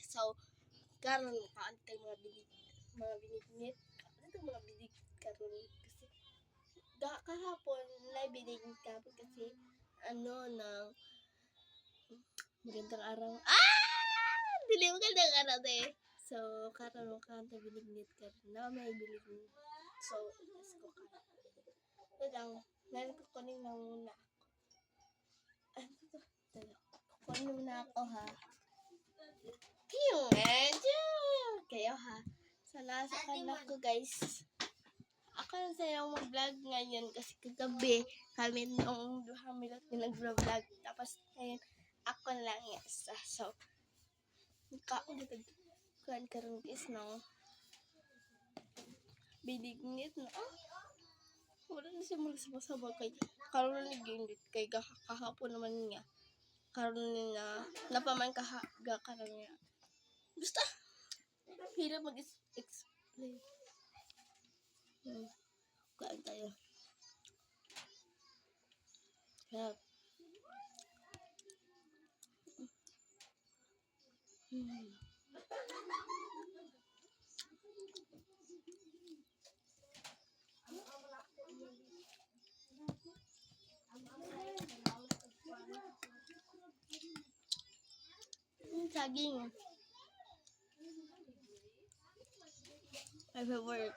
So, karon kaantay mga binignit. Ano mga binig karon kasi kahapon na binig kahapon kasi ano ng magandang araw. Dili magandang araw de. So, karon mo kaantay binignit karon na may binignit. So, let's go ka. Ito lang, meron ko kunin na muna ako. Kunin muna ako ha. Medyo kayo ha. So, nasa kanak ko guys. Ako na sa'yo mag-vlog ngayon kasi kagabi kami noong 2 minute na nag-vlog. Tapos ngayon ako lang isa. So, kuhan karon guys no. Binignit no. Wala na siya mula sabag kay karon na ginit kay kahapon naman niya. Karon na napaman karon niya. Basta hirap mag-explain. Kuhaan tayo. Hirap. Saging. My favorite.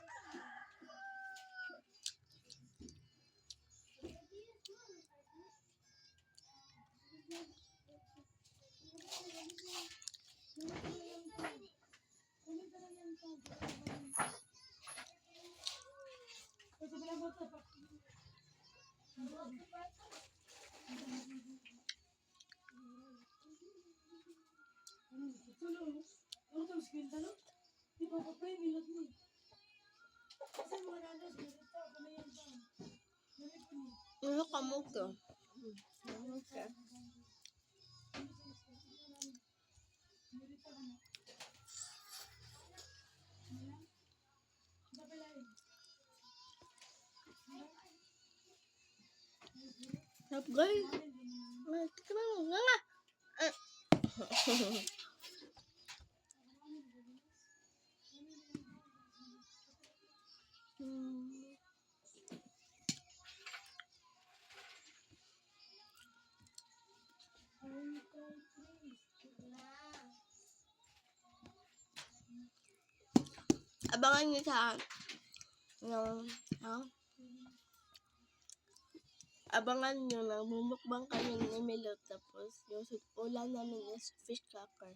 Ano kamu to? Okay. Sarap guys. Tika mo nga. Abangan nyo sa abangan nyo na mumukbang kami ni Milo tapos yung ulam namin is fish cracker.